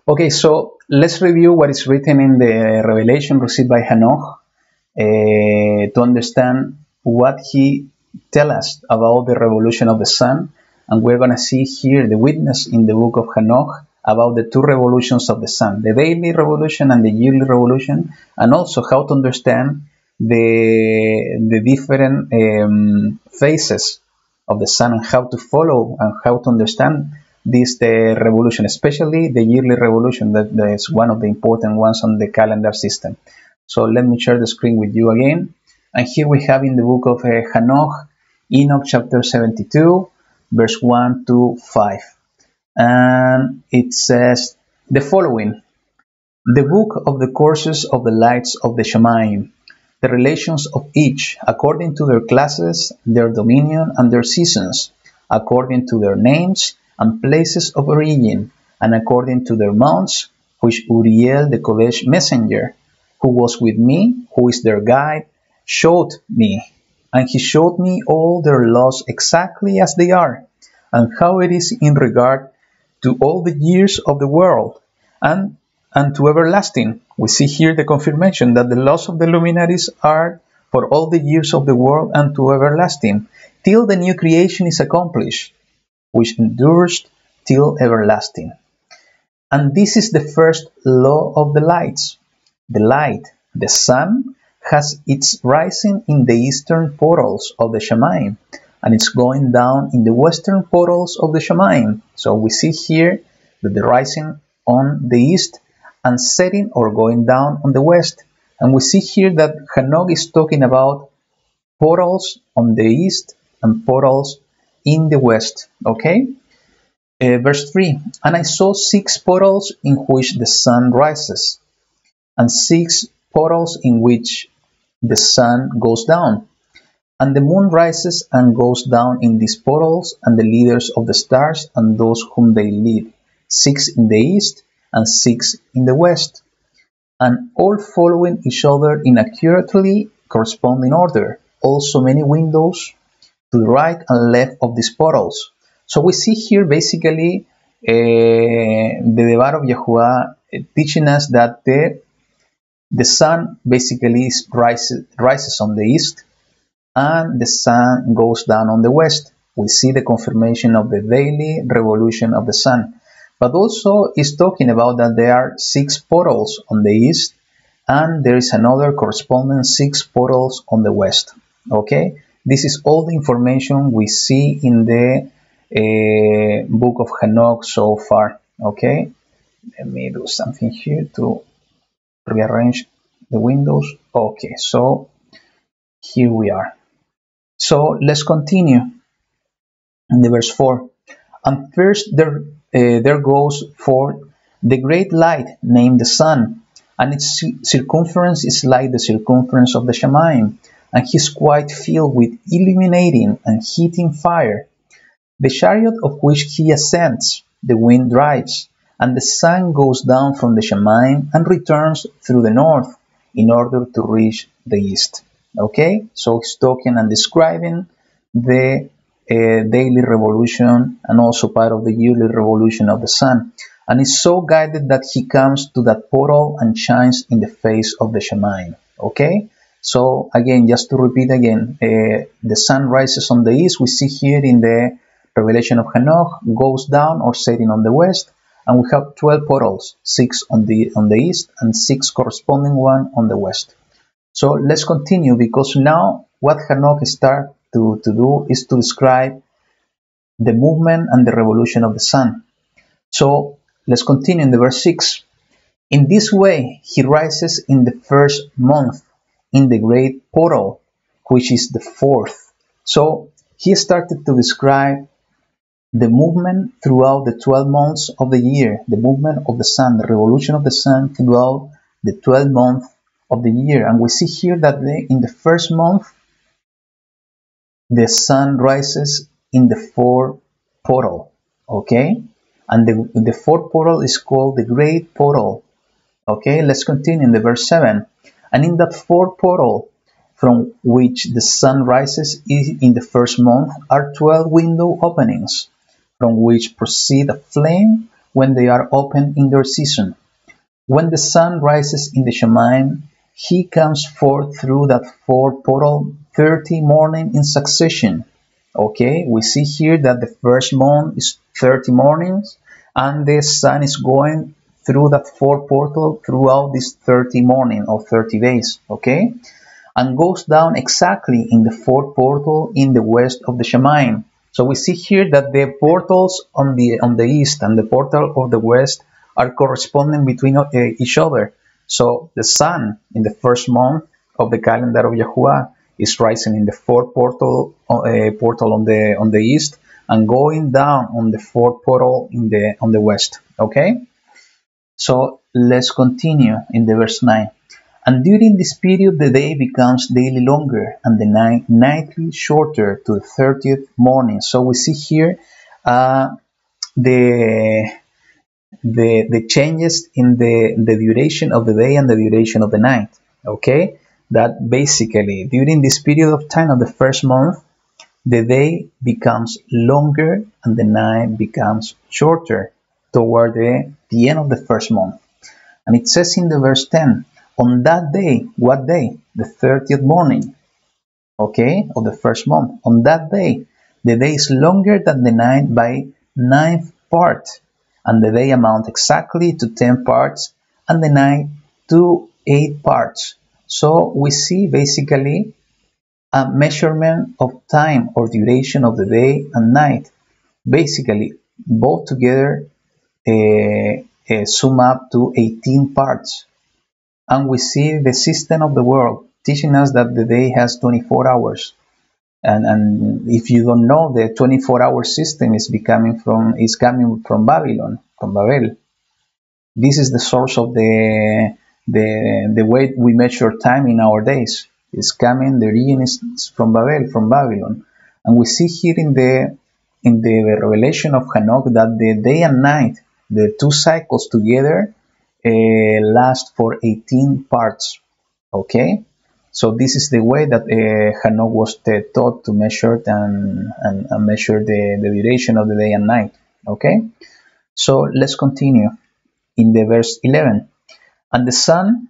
Okay, so let's review what is written in the revelation received by Hanoch to understand what he tells us about the revolution of the sun. And we're going to see here the witness in the book of Hanoch about the two revolutions of the sun, the daily revolution and the yearly revolution, and also how to understand the different phases of the sun and how to follow and how to understand this revolution, especially the yearly revolution that is one of the important ones on the calendar system. So let me share the screen with you again. And here we have in the book of Hanoch, Enoch chapter 72, verse 1 to 5. And it says the following: the book of the courses of the lights of the Shemayim, the relations of each according to their classes, their dominion, and their seasons, according to their names and places of origin, and according to their mounts, which Uriel the Kodesh messenger, who was with me, who is their guide, showed me. And he showed me all their laws exactly as they are, and how it is in regard to all the years of the world, and to everlasting. We see here the confirmation that the laws of the luminaries are for all the years of the world and to everlasting, till the new creation is accomplished, which endures till everlasting. And this is the first law of the lights. The light, the sun, has its rising in the eastern portals of the Shemayim, and it's going down in the western portals of the Shemayim. So we see here that the rising on the east and setting or going down on the west. And we see here that Hanoch is talking about portals on the east and portals in the west. Okay? Verse 3, and I saw 6 portals in which the sun rises, and 6 portals in which the sun goes down. And the moon rises and goes down in these portals, and the leaders of the stars and those whom they lead, 6 in the east and 6 in the west, and all following each other in accurately corresponding order, also many windows to the right and left of these portals. So we see here basically the Devar of YaHuWaH teaching us that the sun basically rises on the east, and the sun goes down on the west. We see the confirmation of the daily revolution of the sun. But also is talking about that there are 6 portals on the east, and there is another corresponding 6 portals on the west. Okay, this is all the information we see in the book of Hanoch so far. Okay, let me do something here to rearrange the windows. Okay, so here we are. So let's continue in the verse 4. And first there goes forth the great light named the sun, and its circumference is like the circumference of the Shemayim, and he is quite filled with illuminating and heating fire. The chariot of which he ascends, the wind drives, and the sun goes down from the Shemayim and returns through the north in order to reach the east. Okay, so he's talking and describing the daily revolution and also part of the yearly revolution of the sun, and is so guided that he comes to that portal and shines in the face of the Shemayim. Okay, so again, just to repeat again, the sun rises on the east, we see here in the revelation of Hanoch, goes down or setting on the west, and we have 12 portals, 6 on the east and 6 corresponding one on the west. So let's continue, because now what Hanoch starts to do is to describe the movement and the revolution of the sun. So let's continue in the verse 6. In this way he rises in the first month in the great portal, which is the 4th. So he started to describe the movement throughout the 12 months of the year, the movement of the sun, the revolution of the sun throughout the 12 months of the year. And we see here that in the first month the sun rises in the 4th portal. Okay, and the 4th portal is called the great portal. Okay, let's continue in the verse 7. And in that 4th portal from which the sun rises in the first month are 12 window openings, from which proceed a flame when they are open in their season. When the sun rises in the Shemayim, he comes forth through that fourth portal 30 mornings in succession. Okay, we see here that the first month is 30 mornings, and the sun is going through that fourth portal throughout this 30 morning or 30 days. Okay, and goes down exactly in the fourth portal in the west of the Shemayim. So we see here that the portals on the east and the portal of the west are corresponding between each other. So the sun in the first month of the calendar of YaHuWaH is rising in the fourth portal on the east and going down on the fourth portal on the west. Okay. So let's continue in the verse 9. And during this period the day becomes daily longer and the night nightly shorter to the 30th morning. So we see here the changes in the duration of the day and the duration of the night. Okay, that basically during this period of time of the first month, the day becomes longer and the night becomes shorter toward the end of the first month. And it says in the verse 10, on that day, what day? The 30th morning, okay, of the first month. On that day, the day is longer than the night by 9th part, and the day amounts exactly to 10 parts, and the night to 8 parts. So we see basically a measurement of time or duration of the day and night. Basically, both together sum up to 18 parts. And we see the system of the world teaching us that the day has 24 hours. And if you don't know, the 24-hour system is coming from Babylon, from Babel. This is the source of the way we measure time in our days. The origin is from Babylon. And we see here in the revelation of Hanoch that the day and night, the two cycles together, last for 18 parts. Okay, so this is the way that Hanoch was taught to measure and measure the duration of the day and night. Okay, so let's continue in the verse 11. And the sun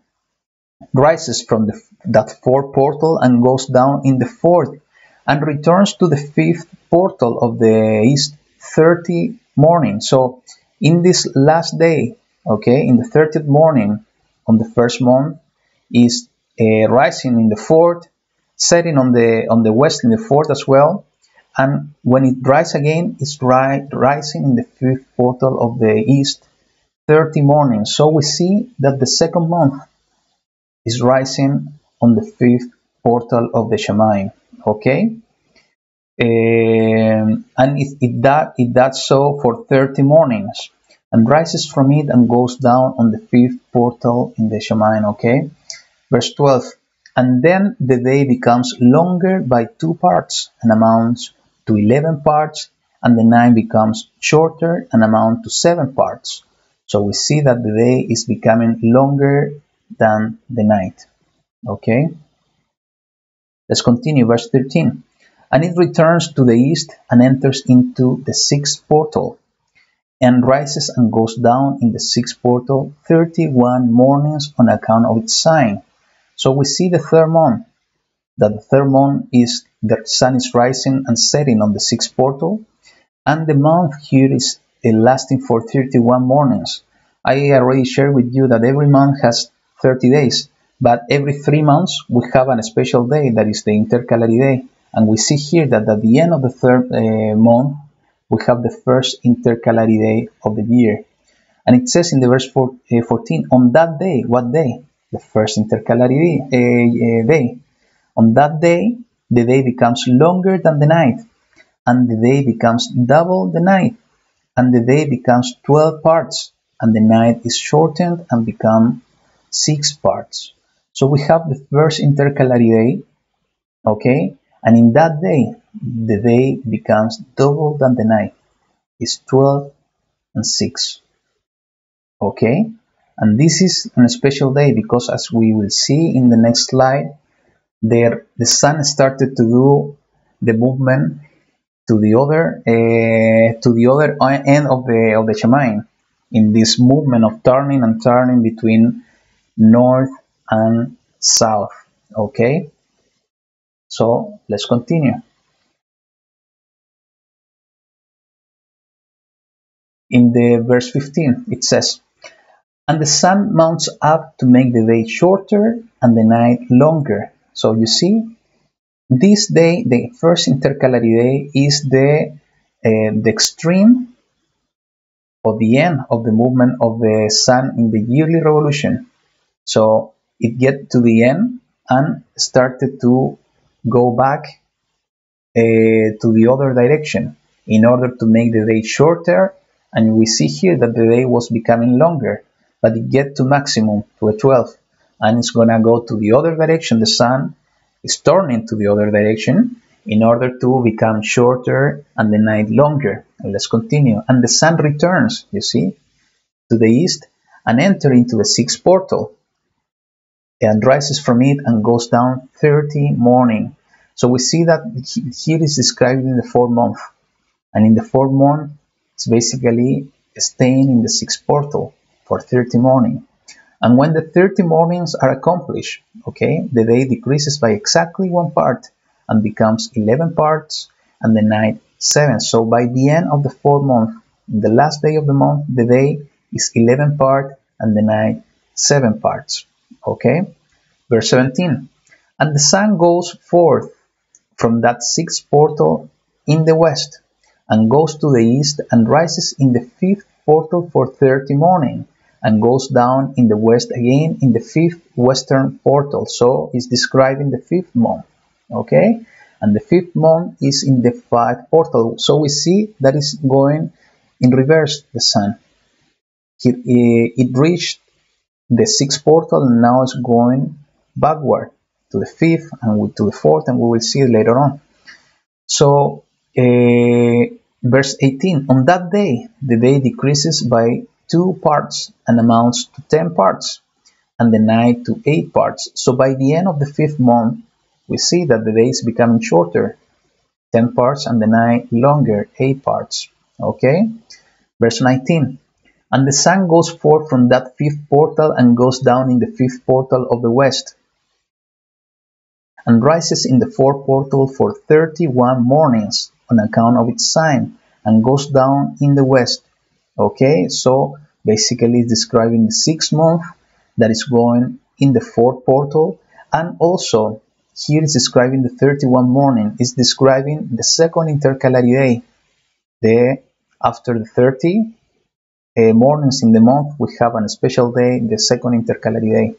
rises from that fourth portal and goes down in the fourth and returns to the fifth portal of the east 30 morning. So in this last day, okay, in the 30th morning on the first month, is rising in the fourth, setting on the west in the fourth as well, and when it rises again, it's rising in the fifth portal of the east 30 morning. So we see that the second month is rising on the fifth portal of the Shemayim. Okay, and it does so for 30 mornings. And rises from it and goes down on the fifth portal in the Shemayim. Okay, verse 12. And then the day becomes longer by 2 parts and amounts to 11 parts, and the night becomes shorter and amounts to 7 parts. So we see that the day is becoming longer than the night. Okay, let's continue. Verse 13. And it returns to the east and enters into the sixth portal, and rises and goes down in the sixth portal 31 mornings on account of its sign. So we see the third month, that the third month is the sun is rising and setting on the sixth portal, and the month here is lasting for 31 mornings. I already shared with you that every month has 30 days, but every 3 months we have a special day, that is the intercalary day. And we see here that at the end of the third month, we have the first intercalary day of the year. And it says in the verse 14, on that day, what day? The first intercalary day. On that day, the day becomes longer than the night, and the day becomes double the night, and the day becomes 12 parts, and the night is shortened and becomes 6 parts. So we have the first intercalary day, okay, and in that day, the day becomes double than the night. It's 12 and 6. Okay, and this is a special day because, as we will see in the next slide, the sun started to do the movement to the other end of the Shemayim. in this movement of turning and turning between north and south. Okay, so let's continue. In the verse 15 it says, and the sun mounts up to make the day shorter and the night longer. So you see, this day, the first intercalary day, is the extreme or the end of the movement of the sun in the yearly revolution. So it get to the end and started to go back to the other direction in order to make the day shorter, and we see here that the day was becoming longer, but it get to maximum, to a 12, and it's gonna go to the other direction. The sun is turning to the other direction in order to become shorter and the night longer. And let's continue. And the sun returns, you see, to the east and enter into the sixth portal and rises from it and goes down 30 morning. So we see that here is describing the 4th month, and in the 4th month it's basically staying in the 6th portal for 30 morning. And when the 30 mornings are accomplished, okay, the day decreases by exactly 1 part and becomes 11 parts, and the night 7. So by the end of the 4th month, the last day of the month, the day is 11 part and the night 7 parts. Okay, verse 17. And the sun goes forth from that 6th portal in the west, and goes to the east, and rises in the 5th portal for 30 morning, and goes down in the west again in the 5th western portal. So it's describing the 5th month. Okay, and the 5th month is in the 5th portal. So we see that is going in reverse, the sun. It reached the 6th portal and now it's going backward to the 5th and to the 4th, and we will see it later on. So verse 18, on that day the day decreases by 2 parts and amounts to 10 parts, and the night to 8 parts. So by the end of the 5th month we see that the day is becoming shorter, 10 parts, and the night longer, 8 parts. Okay, verse 19. And the sun goes forth from that 5th portal and goes down in the 5th portal of the west, and rises in the 4th portal for 31 mornings on account of its sign, and goes down in the west. Okay, so basically it's describing the 6th month that is going in the 4th portal, and also here is describing the 31 morning. It's describing the 2nd intercalary day. After the 30 mornings in the month, we have a special day, the 2nd intercalary day.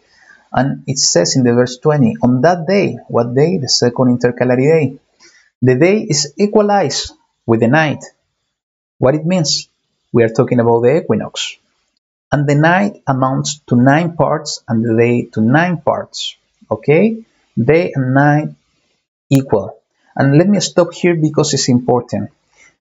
And it says in the verse 20, on that day, what day? The 2nd intercalary day. The day is equalized with the night. What it means? We are talking about the equinox. And the night amounts to 9 parts and the day to 9 parts. Okay? Day and night equal. And let me stop here because it's important.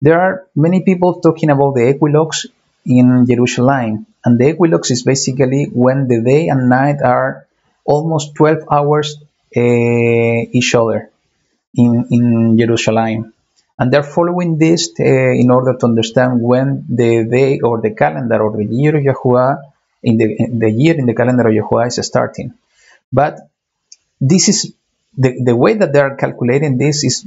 There are many people talking about the equinox in Jerusalem, and the equinox is basically when the day and night are almost 12 hours each other in Jerusalem, and they're following this in order to understand when the day or the calendar or the year of YaHuWaH in the year in the calendar of YaHuWaH is starting. But this is the way that they are calculating this is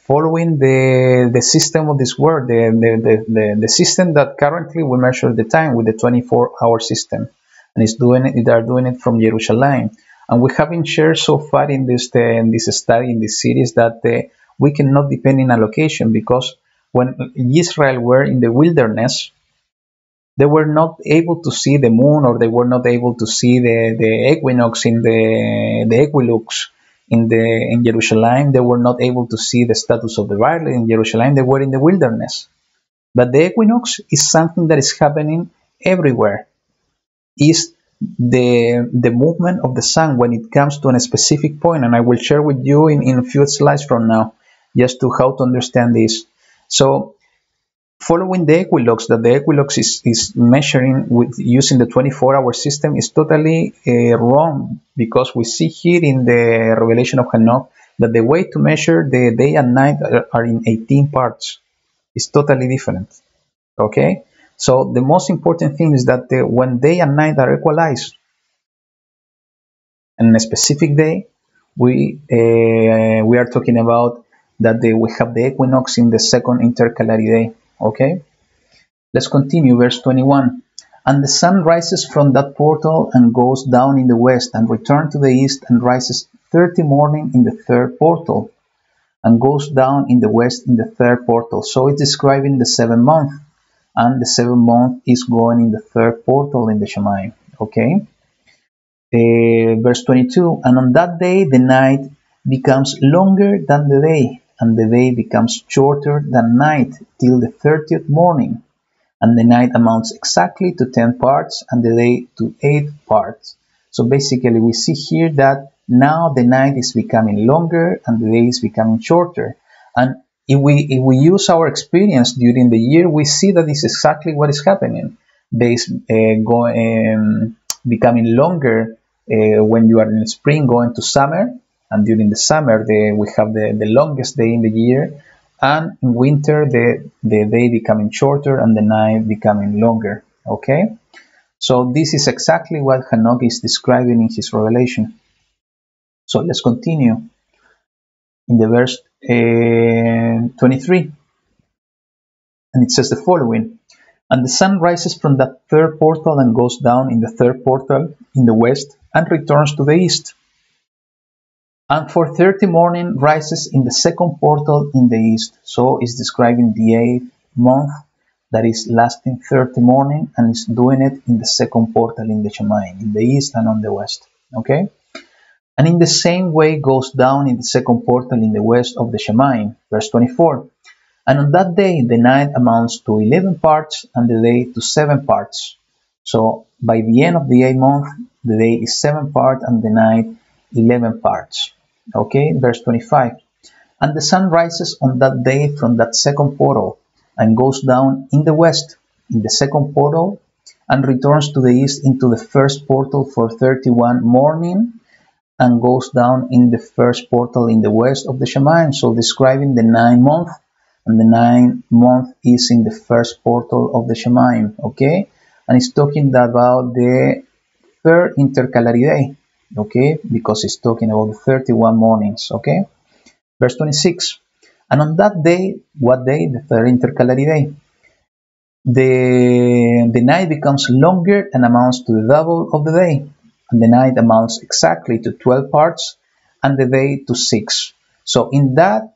following the system of this world, the system that currently we measure the time with the 24-hour system, and they are doing it from Jerusalem. And we have been shared so far in this study, in this series, that we cannot depend in a location, because when Israel were in the wilderness, they were not able to see the moon, or they were not able to see the equinox in the equilux in Jerusalem. They were not able to see the status of the violet in Jerusalem. They were in the wilderness. But the equinox is something that is happening everywhere. Is the movement of the sun when it comes to a specific point, and I will share with you in a few slides from now, just to how to understand this. So following the equinox, that the equinox is measuring with using the 24-hour system is totally wrong, because we see here in the revelation of Hanoch that the way to measure the day and night are in 18 parts. It's totally different. Okay, So the most important thing is that when day and night are equalized on a specific day, we are talking about that we have the equinox in the second intercalary day. Okay, let's continue. Verse 21. And the sun rises from that portal and goes down in the west and returns to the east and rises 30 morning in the third portal and goes down in the west in the third portal. So it's describing the 7th month, and the 7th month is going in the third portal in the Shemayim. Okay. Verse 22. And on that day the night becomes longer than the day, and the day becomes shorter than night till the 30th morning. And the night amounts exactly to 10 parts and the day to 8 parts. So basically we see here that now the night is becoming longer and the day is becoming shorter. And if we use our experience during the year, we see that this is exactly what is happening. Days becoming longer when you are in spring going to summer, and during the summer we have the longest day in the year. And in winter, the day becoming shorter and the night becoming longer. Okay? So this is exactly what Hanoch is describing in his revelation. So let's continue. In the verse 23. And it says the following. And the sun rises from that third portal and goes down in the third portal in the west and returns to the east. And for 30 morning rises in the second portal in the east. So it's describing the 8th month that is lasting 30 morning, and it's doing it in the second portal in the Shemayim, in the east and on the west. Okay? And in the same way goes down in the second portal in the west of the Shemayim. Verse 24. And on that day the night amounts to 11 parts and the day to 7 parts. So by the end of the 8th month, the day is 7 parts and the night 11 parts. Okay, verse 25. And the sun rises on that day from that second portal and goes down in the west in the second portal and returns to the east into the first portal for 31 morning and goes down in the first portal in the west of the Shemayim. So describing the 9th month, and the 9th month is in the first portal of the Shemayim. Okay, and it's talking about the third intercalary day. Okay, because it's talking about 31 mornings. Okay, verse 26. And on that day, what day? The third intercalary day. The night becomes longer and amounts to the double of the day, and the night amounts exactly to 12 parts and the day to 6. So in that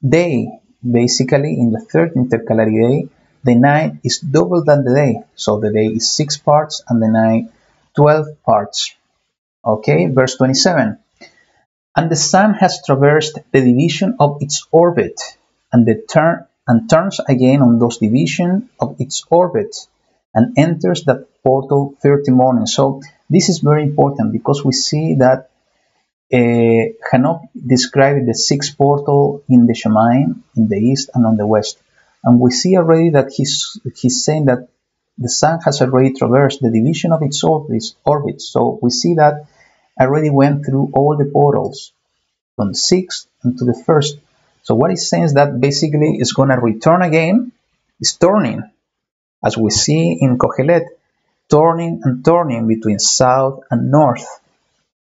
day, basically in the third intercalary day, the night is double than the day. So the day is 6 parts and the night 12 parts. Okay, verse 27. And the sun has traversed the division of its orbit and turns again on those divisions of its orbit and enters that portal 30 mornings. So this is very important because we see that Hanoch described the 6th portal in the Shemayim, in the east and on the west. And we see already that he's saying that the sun has already traversed the division of its orbit. So we see that already went through all the portals from the 6th and to the 1st. So what he's saying is that basically it's going to return again. It's turning, as we see in Kohelet, turning and turning between south and north.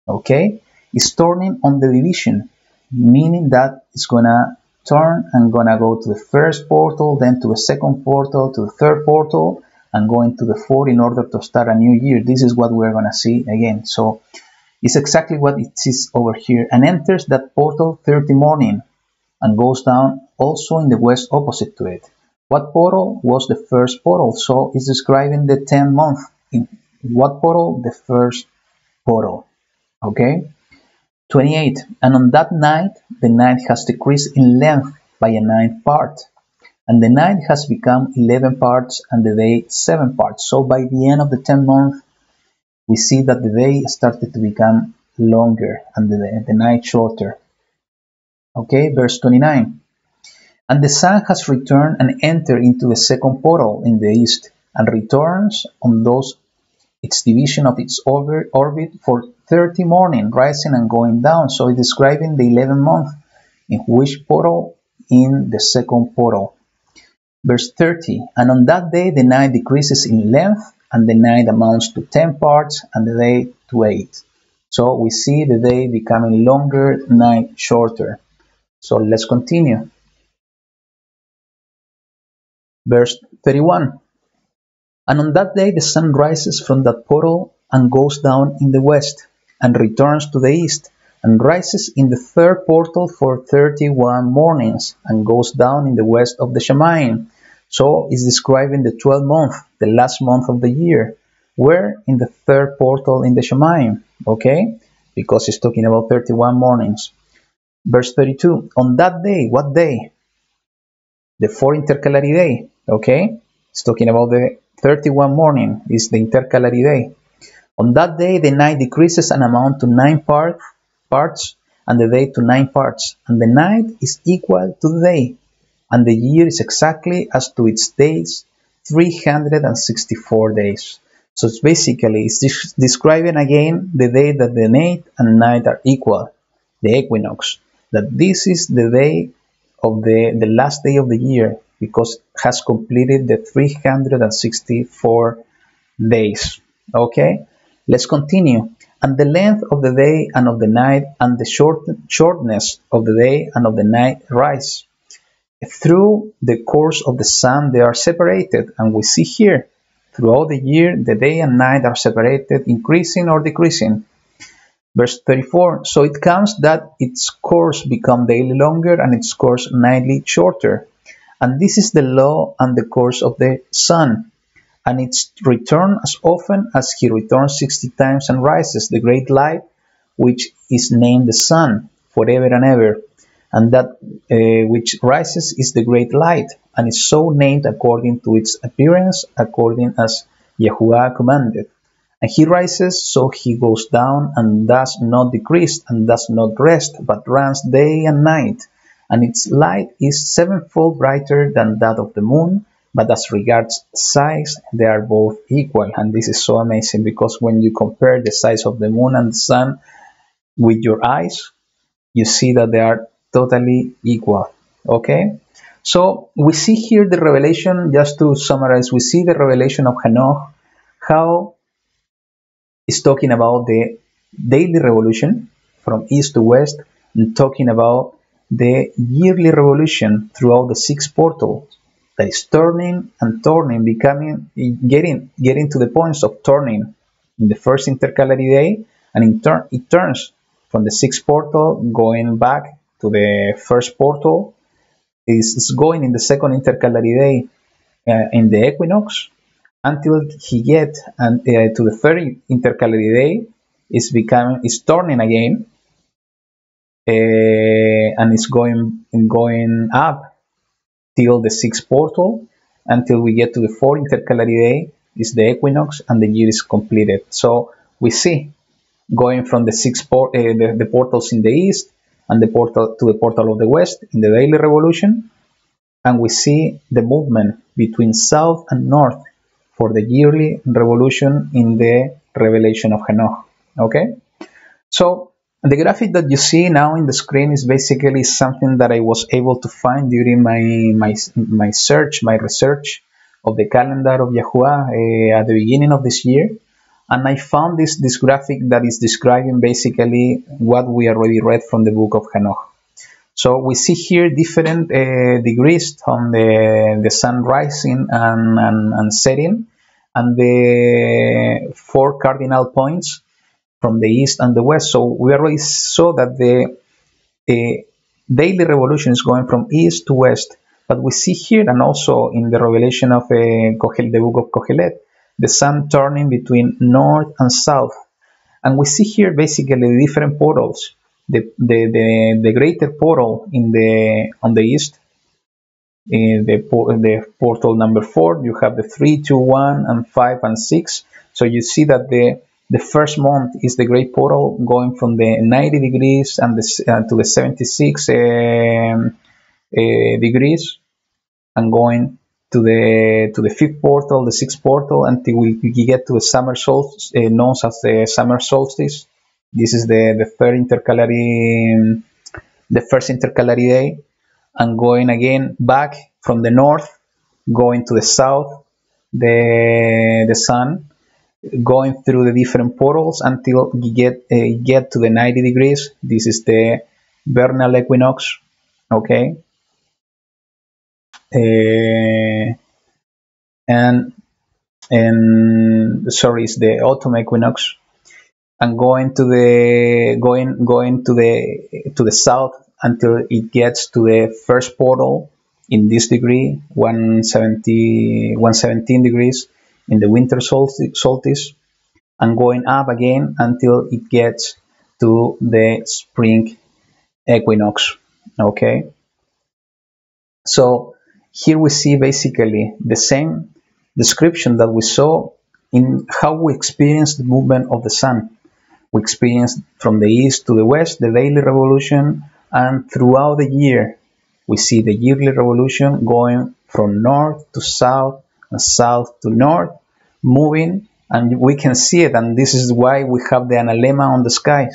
Okay? It's turning on the division, meaning that it's going to turn and going to go to the first portal, then to the second portal, to the third portal, and going to the fourth in order to start a new year. This is what we're going to see again. So it's exactly what it is over here, and enters that portal 30 morning and goes down also in the west opposite to it. What portal was the first portal? So it's describing the 10th month. In what portal? The first portal. Okay? 28. And on that night, the night has decreased in length by a 9th part, and the night has become 11 parts and the day 7 parts. So by the end of the 10th month, we see that the day started to become longer and the night shorter. Okay, verse 29. And the sun has returned and entered into the second portal in the east, and returns on its division of its orbit for 30 morning, rising and going down. So it's describing the 11th month. In which portal? In the second portal. Verse 30, and on that day the night decreases in length, and the night amounts to 10 parts, and the day to 8. So we see the day becoming longer, night shorter. So let's continue. Verse 31, and on that day the sun rises from that portal and goes down in the west, and returns to the east, and rises in the third portal for 31 mornings, and goes down in the west of the Shemayim. So it's describing the 12th month, the last month of the year. Where? In the third portal in the Shemayim, okay? Because it's talking about 31 mornings. Verse 32, on that day, what day? The fourth intercalary day, okay? It's talking about the 31 morning, is the intercalary day. On that day, the night decreases an amount to 9 parts, and the day to 9 parts, and the night is equal to the day, and the year is exactly as to its days, 364 days. So it's basically, it's describing again the day that the day and night are equal, the equinox, that this is the day of the last day of the year, because it has completed the 364 days. Okay, let's continue. And the length of the day and of the night, and the shortness of the day and of the night rise. Through the course of the sun they are separated, and we see here, throughout the year, the day and night are separated, increasing or decreasing. Verse 34, so it comes that its course become daily longer, and its course nightly shorter. And this is the law and the course of the sun, and its return as often as he returns 60 times and rises, the great light, which is named the sun, forever and ever. And that which rises is the great light, and is so named according to its appearance, according as YaHuWaH commanded. And he rises, so he goes down, and does not decrease, and does not rest, but runs day and night. And its light is sevenfold brighter than that of the moon, but as regards size, they are both equal. And this is so amazing, because when you compare the size of the moon and the sun with your eyes, you see that they are totally equal. Okay, so we see here the revelation. Just to summarize, we see the revelation of Hanoch, how it's talking about the daily revolution from east to west, and talking about the yearly revolution throughout the 6 portals, that is turning and turning, getting to the points of turning in the first intercalary day, and in turn it turns from the 6th portal, going back to the first portal, is going in the second intercalary day in the equinox, until he gets to the third intercalary day, is turning again, and it's going up till the 6th portal, until we get to the 4th intercalary day, is the equinox, and the year is completed. So we see going from the the portals in the east, and the portal to the portal of the west in the daily revolution, and we see the movement between south and north for the yearly revolution in the revelation of Hanoch. Okay, so the graphic that you see now in the screen is basically something that I was able to find during my research of the calendar of YaHuWaH at the beginning of this year. And I found this graphic that is describing basically what we already read from the book of Hanoch. So we see here different degrees on the sun rising and setting, and the 4 cardinal points from the east and the west. So we already saw that the daily revolution is going from east to west. But we see here, and also in the revelation of the book of Kohelet, the sun turning between north and south. And we see here basically the different portals. The greater portal on the east, the portal number 4, you have the 3, 2, 1, and 5 and 6. So you see that the first month is the great portal, going from the 90 degrees and to the 76 degrees, and going to the 5th portal, the 6th portal, until we get to the summer solstice, known as the summer solstice. This is the first intercalary day, and going again back from the north going to the south, the sun going through the different portals until you get to the 90 degrees. This is the vernal equinox, okay, and sorry, it's the autumn equinox, and going to the south until it gets to the first portal in this degree, 117 degrees in the winter solstice, and going up again until it gets to the spring equinox. Okay, so here we see basically the same description that we saw in how we experience the movement of the sun. We experience from the east to the west the daily revolution, and throughout the year we see the yearly revolution going from north to south and south to north, moving, and we can see it, and this is why we have the analemma on the sky,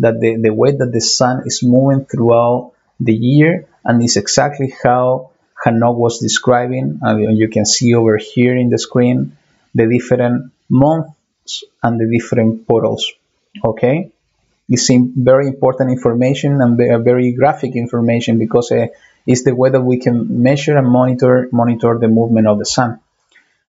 that the way that the sun is moving throughout the year, and it's exactly how YaHuWaH was describing. You can see over here in the screen the different months and the different portals. Okay, it's very important information and very graphic information, because it's the way that we can measure and monitor the movement of the sun.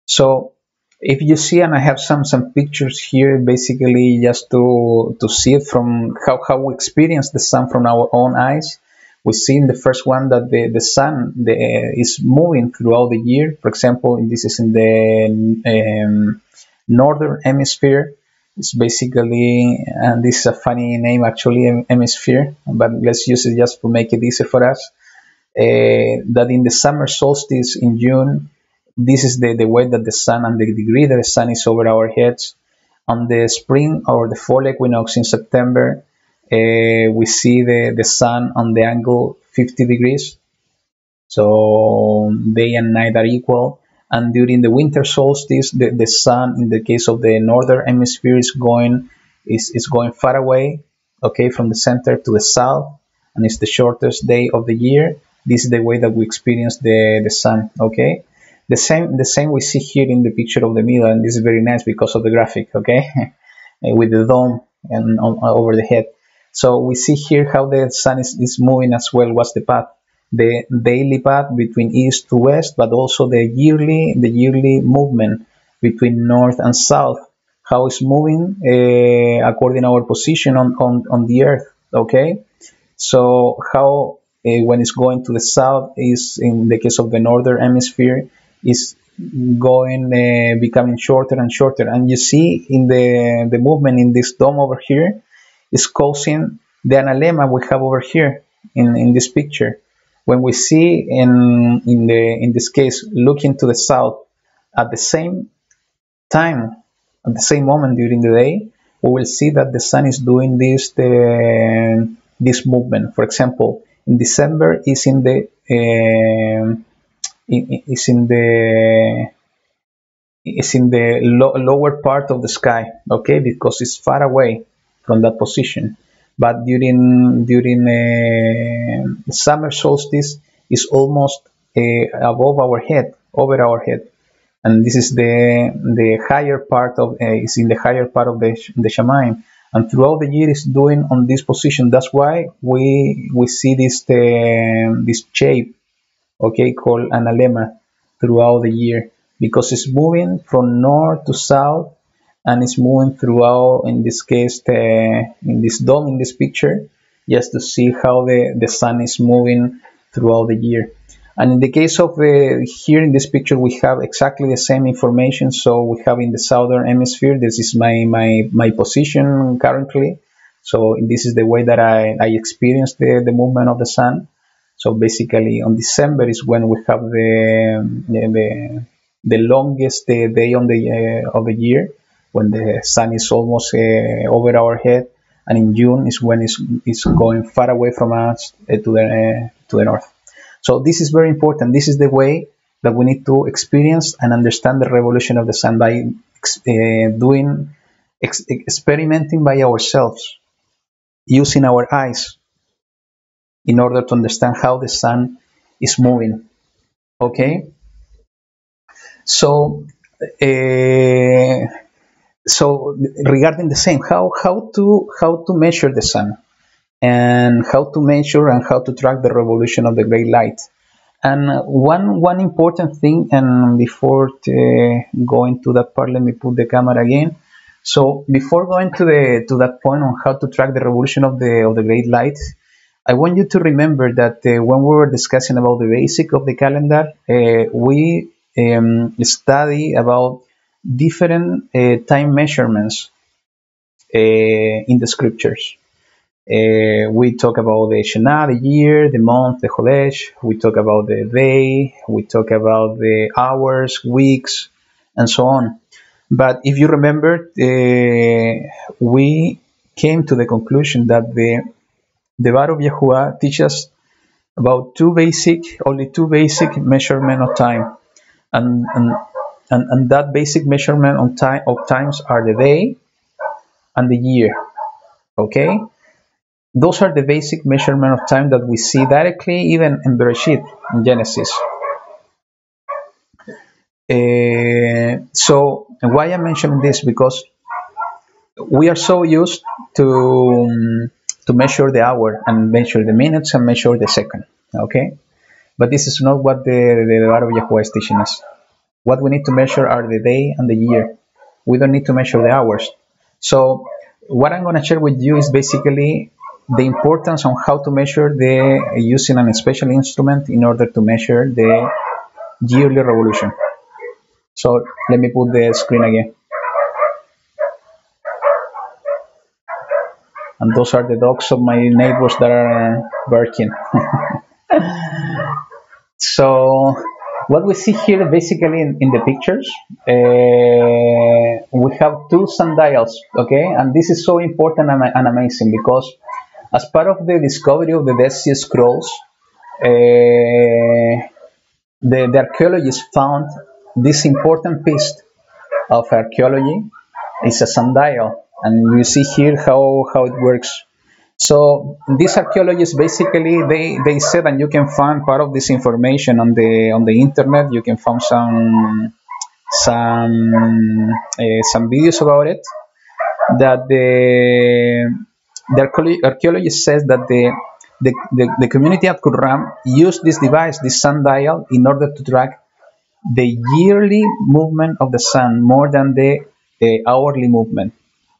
So if you see, and I have some pictures here, basically just to see it from how we experience the sun from our own eyes. We see in the first one that the sun is moving throughout the year. For example, this is in the northern hemisphere. It's basically, and this is a funny name actually, hemisphere, but let's use it just to make it easier for us. That in the summer solstice in June, this is the way that the sun and the degree that the sun is over our heads. On the spring or the fall equinox in September, we see the sun on the angle 50 degrees. So day and night are equal. And during the winter solstice, the sun, in the case of the northern hemisphere, is going far away, okay, from the center to the south, and it's the shortest day of the year. This is the way that we experience the sun, okay. The same we see here in the picture of the middle, and this is very nice because of the graphic, okay, with the dome and over the head. So we see here how the sun is moving as well. What's the path? The daily path between east to west, but also the yearly movement between north and south. How it's moving according to our position on the earth. Okay, so how when it's going to the south is, in the case of the northern hemisphere, is going becoming shorter and shorter, and you see in the movement in this dome over here is causing the analemma we have over here in this picture. When we see in this case looking to the south at the same time, at the same moment during the day, we will see that the sun is doing this movement. For example, in December is in the lower part of the sky, okay, because it's far away from that position. But during summer solstice is almost above our head, over our head, and this is the higher part of is in the higher part of the Shamayim, and throughout the year is doing on this position. That's why we see this shape, okay, called analemma throughout the year, because it's moving from north to south, and it's moving throughout, in this case, in this dome in this picture, just to see how the sun is moving throughout the year. And in the case of here in this picture, we have exactly the same information. So we have in the southern hemisphere, this is my position currently. So this is the way that I experience the movement of the sun. So basically on December is when we have the longest day on of the year, when the sun is almost over our head, and in June is when it's going far away from us to the north. So this is very important. This is the way that we need to experience and understand the revolution of the sun, by experimenting by ourselves, using our eyes, in order to understand how the sun is moving. Okay, so uh, so regarding the same, how to measure the sun, and how to measure and how to track the revolution of the great light. And one important thing, and before going to that part, let me put the camera again. So before going to that point on how to track the revolution of the great light, I want you to remember that when we were discussing about the basic of the calendar, we study about different time measurements in the scriptures. We talk about the Shana, the year, the month, the Chodesh. We talk about the day. We talk about the hours, weeks, and so on. But if you remember, we came to the conclusion that the word of YaHuWaH teaches about only two basic measurement of time, and that basic measurement of times are the day and the year. Okay. Those are the basic measurement of time that we see directly even in Bereshit, in Genesis. So why I'm mentioning this? Because we are so used to measure the hour and measure the minutes and measure the second. Okay, but this is not what the word of YaHuWaH is teaching us. What we need to measure are the day and the year. We don't need to measure the hours. So what I'm going to share with you is basically the importance on how to measure using an special instrument in order to measure the yearly revolution. So let me put the screen again. And those are the dogs of my neighbors that are barking. So what we see here basically in the pictures, we have two sundials, okay? And this is so important and amazing because as part of the discovery of the Dead Sea Scrolls, the archaeologists found this important piece of archaeology. It's a sundial, and you see here how it works. So these archaeologists basically they said, and you can find part of this information on the internet. You can find some videos about it. That the archaeologist says that the community at Qumran used this device, this sundial, in order to track the yearly movement of the sun more than the hourly movement.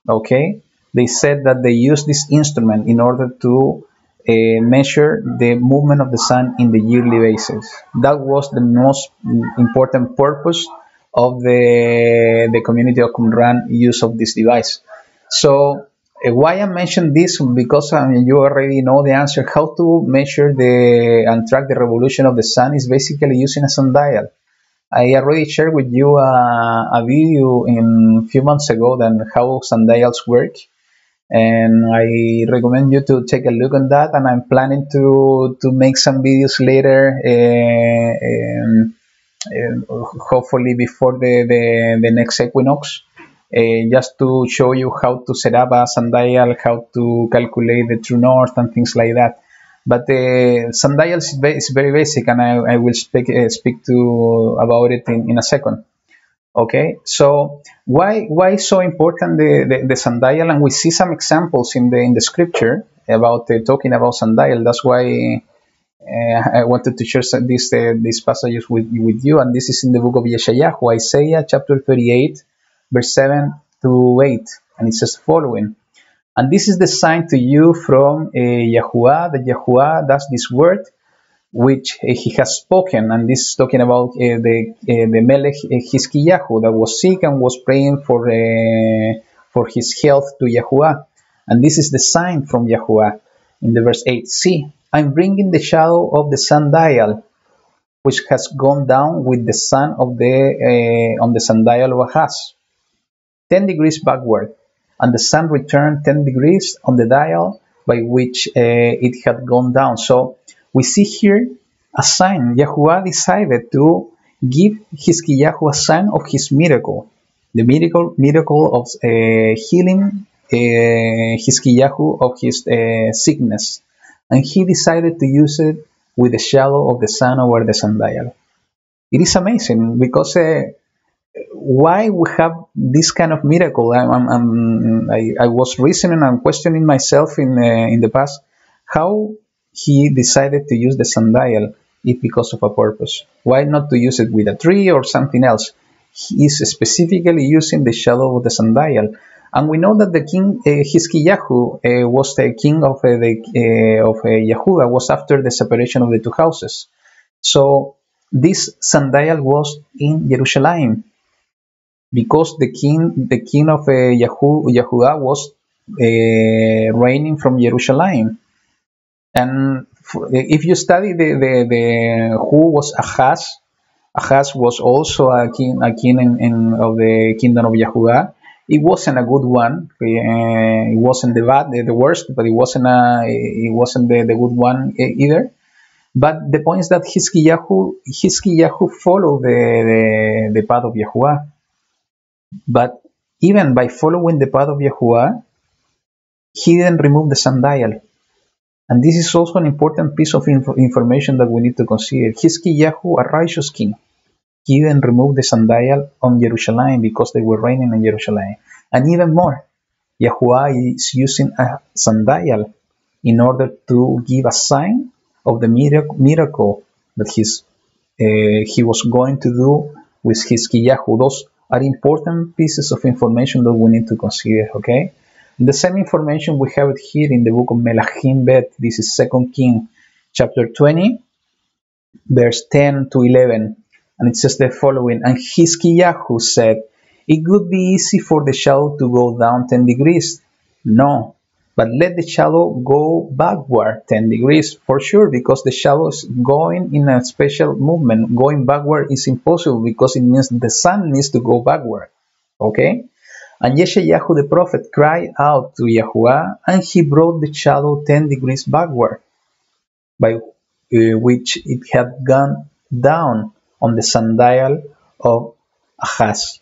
Okay, they said that they used this instrument in order to measure the movement of the sun in the yearly basis. That was the most important purpose of the community of Qumran use of this device. So why I mentioned this? Because you already know the answer. How to measure and track the revolution of the sun is basically using a sundial. I already shared with you a video a few months ago on how sundials work, and I recommend you to take a look on that. And I'm planning to make some videos later, hopefully before the next equinox, just to show you how to set up a sundial, how to calculate the true north and things like that. But the sundial is very basic, and I will speak to about it in a second. Okay, so why so important the sundial? And we see some examples in the scripture about talking about sundial. That's why I wanted to share these passages with you. And this is in the book of YaShayahu, Isaiah chapter 38, verse 7 to 8, and it says the following. And this is the sign to you from YaHuWaH, that YaHuWaH does this word which he has spoken. And this is talking about the Melech Hizkiyahu that was sick and was praying for his health to YaHuWaH. And this is the sign from YaHuWaH in the verse 8. See, I'm bringing the shadow of the sundial, which has gone down with the sun of on the sundial of Ahaz, 10 degrees backward, and the sun returned 10 degrees on the dial by which it had gone down. So we see here a sign. YaHuWaH decided to give Hizkiyahu a sign of his miracle, the miracle of healing Hizkiyahu of his sickness, and he decided to use it with the shadow of the sun over the sundial. It is amazing because why we have this kind of miracle? I was reasoning and questioning myself in the past how he decided to use the sundial if because of a purpose. Why not to use it with a tree or something else? He is specifically using the shadow of the sundial. And we know that the king Hizkiyahu was the king of Yahuda, was after the separation of the two houses. So this sundial was in Jerusalem because the king of Yahuwah was reigning from Jerusalem. And if you study the who was Ahaz, Ahaz was also a king of the kingdom of Yahuwah. It wasn't a good one. It wasn't the worst, but it wasn't the good one either. But the point is that Hizkiyahu followed the path of Yahuwah. But even by following the path of Yahuwah, he didn't remove the sundial. And this is also an important piece of information that we need to consider. Hizkiyahu, a righteous king, he didn't remove the sundial on Jerusalem because they were reigning in Jerusalem. And even more, Yahuwah is using a sundial in order to give a sign of the miracle that he was going to do with Hizkiyahu. Those are important pieces of information that we need to consider, okay? The same information we have it here in the book of Melachim Bet. This is 2 King, chapter 20, verse 10 to 11. And it says the following, and Hizkiyahu said, it would be easy for the shadow to go down 10 degrees. No, but let the shadow go backward 10 degrees for sure, because the shadow is going in a special movement. Going backward is impossible because it means the sun needs to go backward. Okay? And Yeshayahu the prophet cried out to Yahuwah, and he brought the shadow 10 degrees backward, by which it had gone down on the sundial of Ahaz.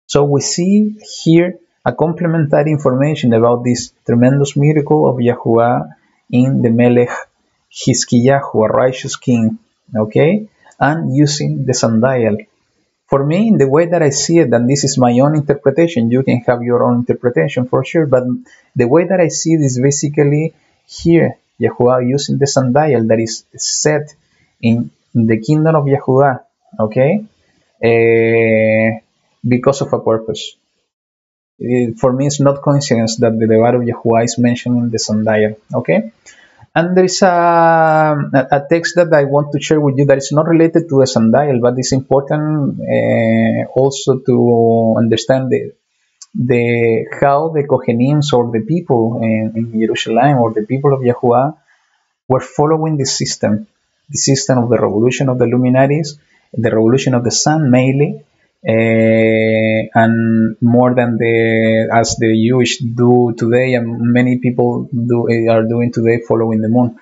So we see here a complementary information about this tremendous miracle of Yahuwah in the Melech Hizkiyahu, a righteous king, okay, and using the sundial. For me, in the way that I see it, and this is my own interpretation, you can have your own interpretation for sure, but the way that I see it is basically here, Yahuwah using the sundial that is set in the kingdom of Yahuwah, okay, because of a purpose. For me, it's not coincidence that the word of Yahuwah is mentioned in the sundial, okay? And there is a text that I want to share with you that is not related to a sundial, but it's important also to understand how the Kohenims or the people in Jerusalem or the people of Yahuwah were following the system of the revolution of the luminaries, the revolution of the sun mainly, and more than as the Jewish do today, and many people are doing today, following the moon.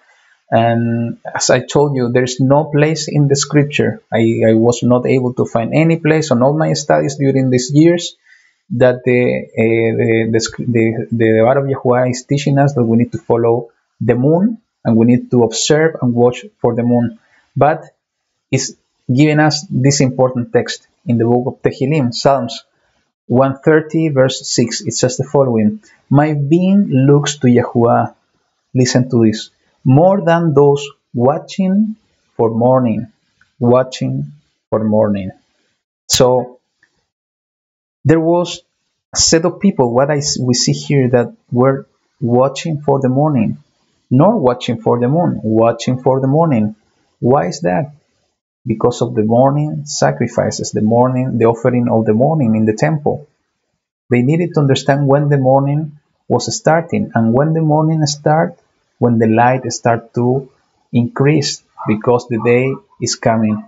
And as I told you, there is no place in the scripture. I was not able to find any place on all my studies during these years that the word of Yahuwah is teaching us that we need to follow the moon and we need to observe and watch for the moon. But it's giving us this important text in the book of Tehillim, Psalms 130, verse 6. It says the following, my being looks to Yahuwah, listen to this, more than those watching for morning. So there was a set of people, we see here, that were watching for the morning, not watching for the moon, watching for the morning. Why is that? Because of the morning sacrifices, the offering of the morning in the temple. They needed to understand when the morning was starting, and when the morning starts, when the light starts to increase, because the day is coming,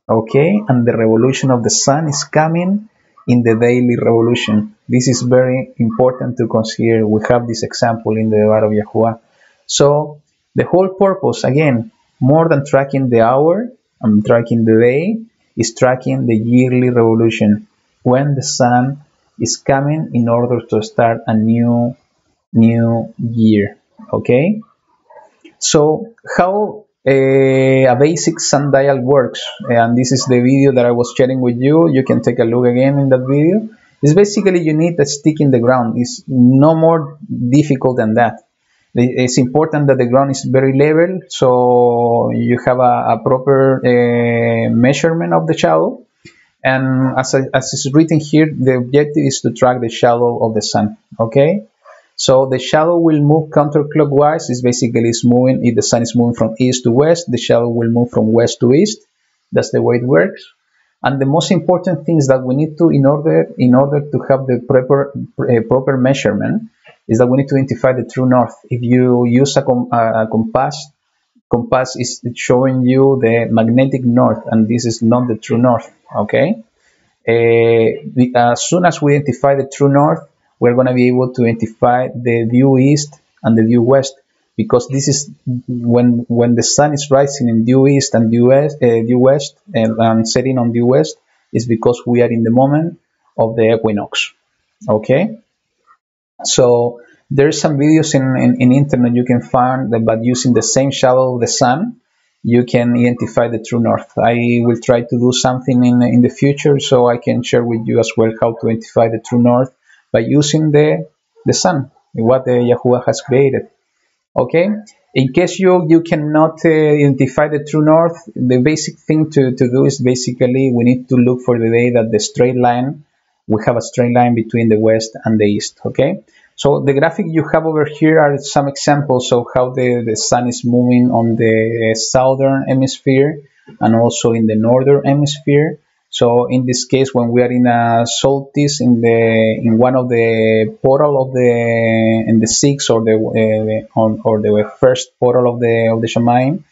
okay? And the revolution of the sun is coming in the daily revolution. This is very important to consider. We have this example in the word of Yahuwah. So the whole purpose, again, more than tracking the hour and tracking the day, is tracking the yearly revolution, when the sun is coming in order to start a new year, okay? So how a basic sundial works, and this is the video that I was sharing with you. You can take a look again in that video. It's basically you need a stick in the ground. It's no more difficult than that. It's important that the ground is very level, so you have a proper measurement of the shadow. And as is written here, the objective is to track the shadow of the sun. Okay, so the shadow will move counterclockwise. It's basically it's moving. If the sun is moving from east to west, the shadow will move from west to east. That's the way it works. And the most important thing is that we need to, in order to have the proper measurement, is that we need to identify the true north. If you use a compass is showing you the magnetic north, and this is not the true north. Okay, as soon as we identify the true north, we're going to be able to identify the due east and the due west, because this is when the sun is rising in due east and due west and setting on due west, is because we are in the moment of the equinox. Okay, so there's some videos in internet you can find that, but using the same shadow of the sun, you can identify the true north. I will try to do something in the future, so I can share with you as well how to identify the true north by using the sun, what YaHuWaH has created. Okay, in case you cannot identify the true north, the basic thing to do is basically we need to look for the day that the straight line, we have a straight line between the west and the east. Okay, so the graphic you have over here are some examples of how the sun is moving on the southern hemisphere and also in the northern hemisphere. So in this case, when we are in a solstice in one of the portal of the sixth or the first portal of the Shemayim,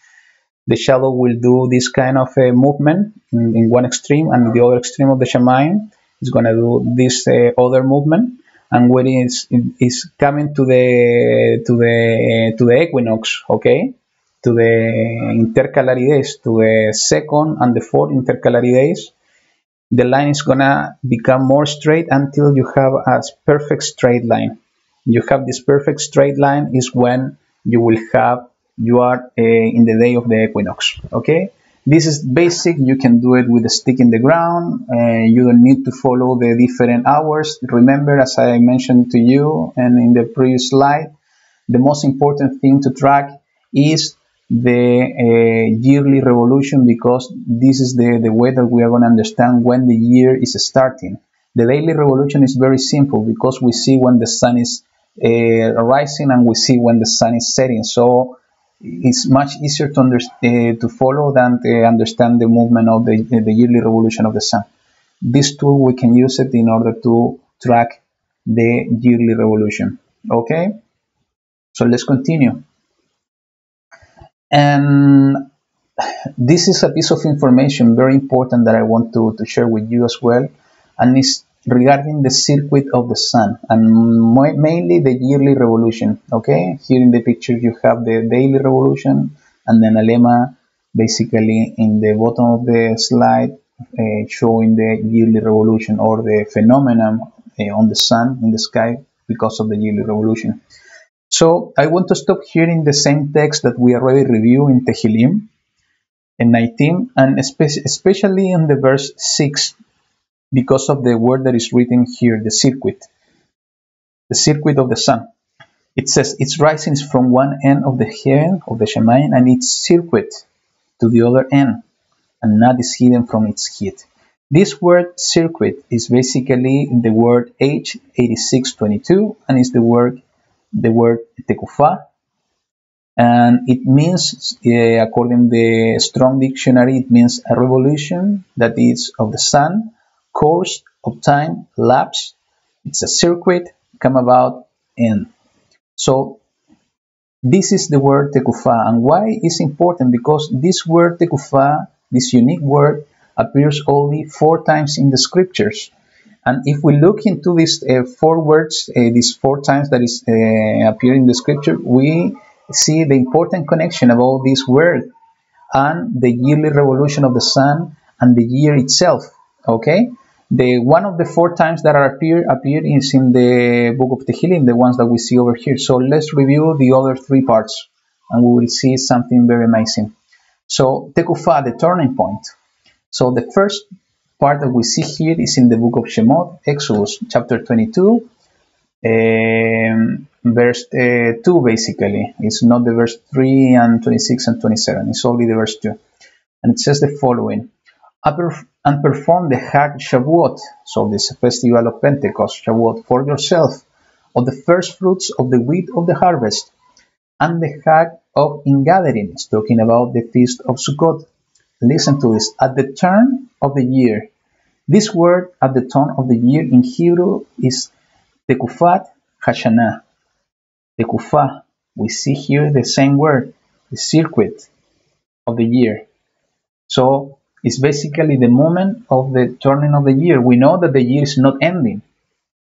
the shadow will do this kind of movement in one extreme, and the other extreme of the Shemayim is going to do this other movement. And when it's coming to the equinox, okay, to the intercalary days, to the second and the fourth intercalary days, the line is gonna become more straight until you have a perfect straight line. You have this perfect straight line is when you are in the day of the equinox. Okay, this is basic. You can do it with a stick in the ground. You don't need to follow the different hours. Remember, as I mentioned to you and in the previous slide, the most important thing to track is the yearly revolution, because this is the way that we are going to understand when the year is starting. The daily revolution is very simple, because we see when the sun is rising and we see when the sun is setting, so it's much easier to follow than to understand the movement of the yearly revolution of the sun. This tool, we can use it in order to track the yearly revolution. Okay, so let's continue. And this is a piece of information very important that I want to share with you as well, and it's regarding the circuit of the sun and mainly the yearly revolution. Okay, here in the picture you have the daily revolution, and then a lemma basically in the bottom of the slide showing the yearly revolution, or the phenomenon on the sun in the sky because of the yearly revolution. So I want to stop here in the same text that we already reviewed in Tehillim in 19, and especially in the verse 6, because of the word that is written here, the circuit of the sun. It says its rising is from one end of the heaven of the Shemayim, and its circuit to the other end, and not is hidden from its heat. This word circuit is basically the word H8622, and is the word tekufah, and it means, according to the Strong Dictionary, it means a revolution that is of the sun, course of time, lapse. It's a circuit, come about, end. So this is the word tekufah, and why it's important? Because this word tekufah, this unique word, appears only 4 times in the scriptures. And if we look into these 4 words, these 4 times that is appear in the scripture, we see the important connection about this word and the yearly revolution of the sun and the year itself. Okay, the one of the 4 times that appear is in the book of Tehillim, the ones that we see over here. So let's review the other 3 parts, and we will see something very amazing. So Tekufa, the turning point. So the first part that we see here is in the book of Shemoth, Exodus chapter 22, verse 2 basically. It's not the verse 3 and 26 and 27, it's only the verse 2. And it says the following: and perform the Hag Shavuot, so this festival of Pentecost, Shavuot, for yourself, of the first fruits of the wheat of the harvest, and the Hag of Ingathering, it's talking about the feast of Sukkot. Listen to this: at the turn of the year. This word at the turn of the year in Hebrew is Tekufat Hashanah. Tekufah, we see here the same word, the circuit of the year. So it's basically the moment of the turning of the year. We know that the year is not ending,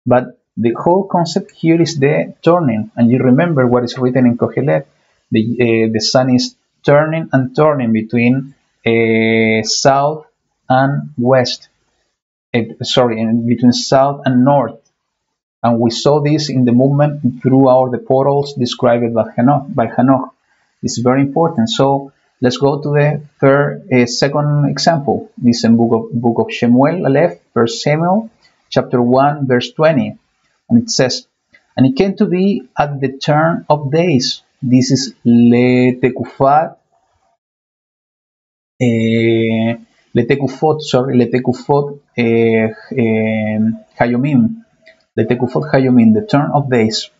but the whole concept here is the turning. And you remember what is written in Kohelet: the sun is turning and turning between south and west. Between south and north. And we saw this in the movement throughout the portals described by Hanoch. It's very important. So let's go to the second example. This is in book of Shemuel, Aleph, verse Samuel, chapter 1, verse 20. And it says, and it came to be at the turn of days. This is Le Tekufot Hayomim. The Tekufot Hayomim, the turn of days,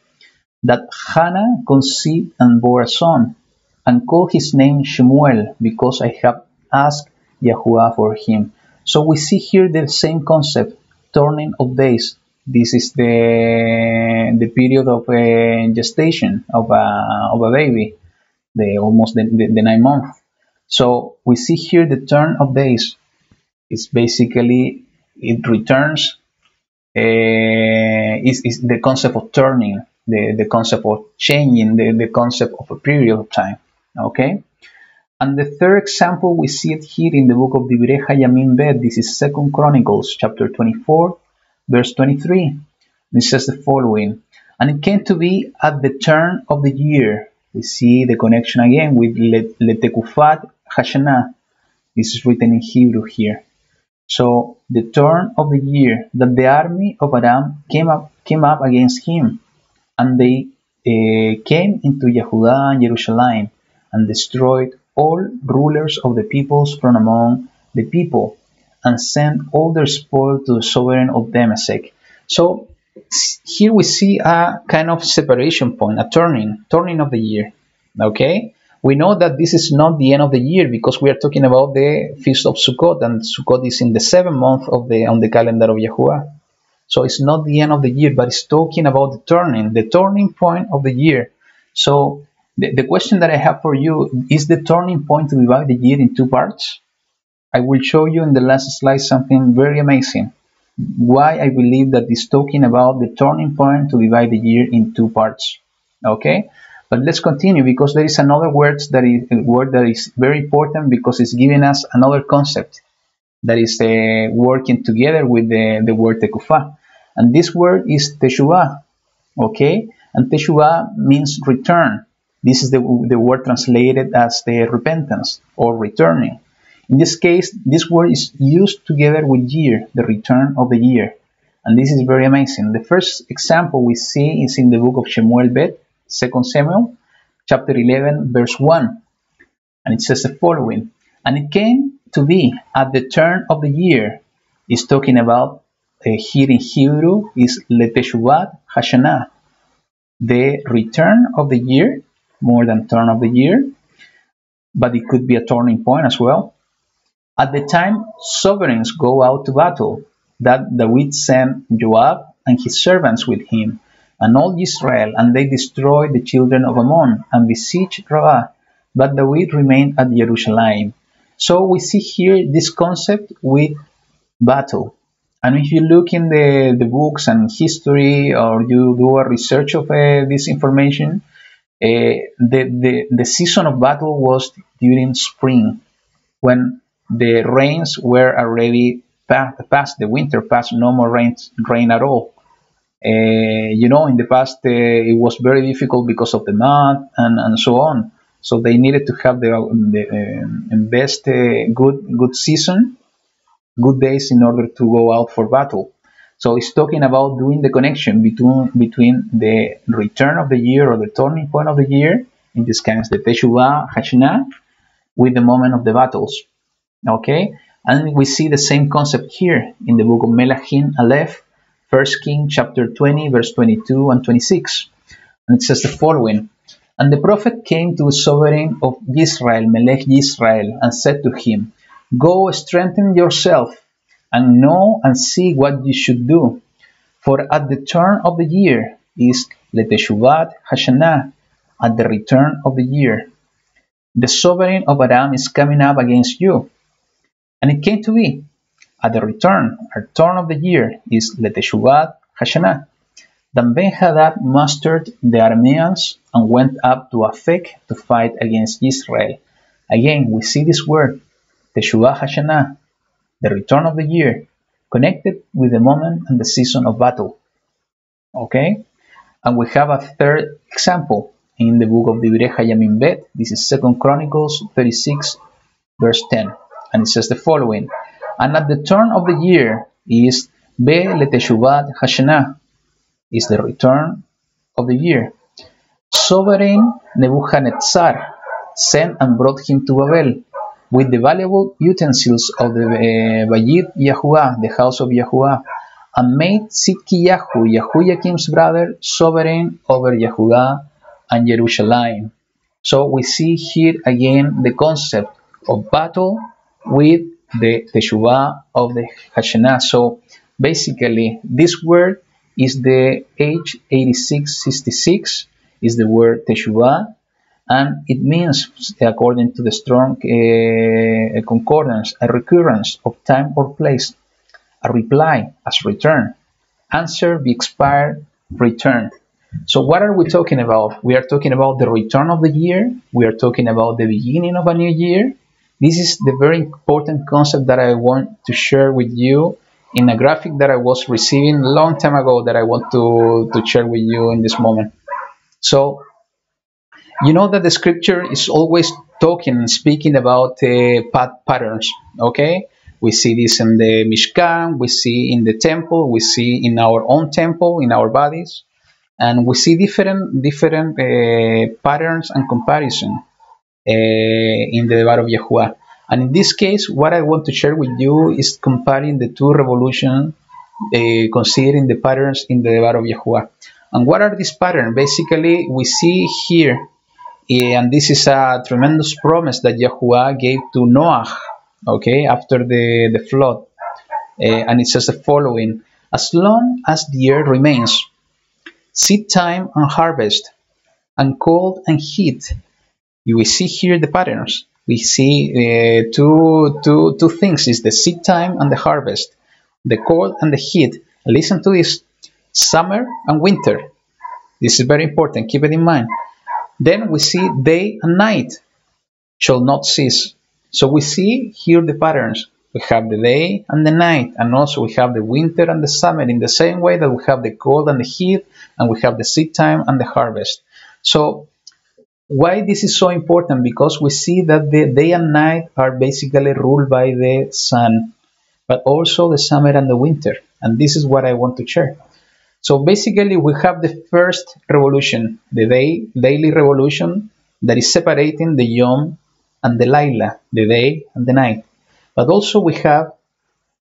that Hannah conceived and bore a son, and called his name Shemuel, because I have asked YaHuWaH for him. So we see here the same concept, turning of days. This is the period of gestation of a baby, almost the 9 months. So we see here the turn of days. It's basically, it returns. Is the concept of turning, the concept of changing, the concept of a period of time. Okay? And the third example, we see it here in the book of Divrei Hayamim Bet. This is 2 Chronicles, chapter 24, verse 23. It says the following: and it came to be at the turn of the year. We see the connection again with Le Tekufat Hashanah. This is written in Hebrew here. So the turn of the year, that the army of Aram came up against him, and they came into Yehudah and Jerusalem, and destroyed all rulers of the peoples from among the people, and sent all their spoil to the sovereign of Damascus. So here we see a kind of separation point, a turning of the year. Okay? We know that this is not the end of the year, because we are talking about the feast of Sukkot, and Sukkot is in the 7th month on the calendar of YaHuWaH. So it's not the end of the year, but it's talking about the turning point of the year. So the question that I have for you is the turning point to divide the year in two parts. I will show you in the last slide something very amazing. Why I believe that it's talking about the turning point to divide the year in two parts. Okay? But let's continue, because there is another word that is very important, because it's giving us another concept that is working together with the word Tekufah. And this word is Teshuvah. Okay? And Teshuvah means return. This is the word translated as the repentance or returning. In this case, this word is used together with year, the return of the year. And this is very amazing. The first example we see is in the book of Shemuel Bet, 2 Samuel, chapter 11, verse 1. And it says the following: and it came to be at the turn of the year. It's talking about, here in Hebrew, is Leteshuvat Hashanah, the return of the year, more than turn of the year, but it could be a turning point as well. At the time sovereigns go out to battle, that David sent Joab and his servants with him, and all Israel, and they destroyed the children of Ammon, and besieged Rabbah, but David remained at Jerusalem. So we see here this concept with battle. And if you look in the books and history, or you do a research of this information, the season of battle was during spring, when the rains were already past the winter, past no more rain at all. In the past, it was very difficult because of the mud and so on. So they needed to have the best good season, good days in order to go out for battle. So it's talking about doing the connection between the return of the year or the turning point of the year, in this case the Teshuvah Hashanah, with the moment of the battles. Okay, and we see the same concept here in the book of Melachim Aleph, 1 King chapter 20, verse 22 and 26. And it says the following: And the prophet came to the sovereign of Israel, Melech Israel, and said to him, Go strengthen yourself, and know and see what you should do. For at the turn of the year is Leteshuvat Hashanah, at the return of the year. The sovereign of Aram is coming up against you. And it came to be, at the return of the year is Leteshuvat Hashanah. Then Ben-Hadad mustered the Arameans and went up to Aphek to fight against Israel. Again, we see this word, Teshuvah Hashanah, the return of the year, connected with the moment and the season of battle. Okay? And we have a third example in the book of Divrei Hayamim Bet. This is 2 Chronicles 36, verse 10. And it says the following: And at the turn of the year is Be Leteshuvat Hashanah, is the return of the year. Sovereign Nebuchadnezzar sent and brought him to Babel with the valuable utensils of the Bayit YaHuWaH, the house of YaHuWaH, and made Sidkiyahu, Yahoiakim's brother, sovereign over Yahudah and Jerusalem. So we see here again the concept of battle with the Teshuvah of the Hashanah. So basically this word is the H8666, is the word Teshuvah, and it means, according to the strong concordance, a recurrence of time or place, a reply as return, answer, be expired, return. So what are we talking about? We are talking about the return of the year. We are talking about the beginning of a new year. This is the very important concept that I want to share with you in a graphic that I was receiving a long time ago that I want to share with you in this moment. So, you know that the scripture is always talking and speaking about patterns, okay? We see this in the Mishkan, we see in the temple, we see in our own temple, in our bodies, and we see different patterns and comparison in the Devar of YaHuWaH. And in this case, what I want to share with you is comparing the two revolutions, considering the patterns in the Devar of YaHuWaH. And what are these patterns? Basically, we see here, and this is a tremendous promise that YaHuWaH gave to Noah, okay, after the flood. And it says the following: As long as the earth remains, seed time and harvest, and cold and heat. You will see here the patterns. We see two things: is the seed time and the harvest, the cold and the heat. Listen to this: summer and winter. This is very important. Keep it in mind. Then we see day and night shall not cease. So we see here the patterns. We have the day and the night, and also we have the winter and the summer in the same way that we have the cold and the heat, and we have the seed time and the harvest. So why this is so important? Because we see that the day and night are basically ruled by the sun, but also the summer and the winter. And this is what I want to share. So basically we have the first revolution, the daily revolution, that is separating the Yom and the Laila, the day and the night. But also we have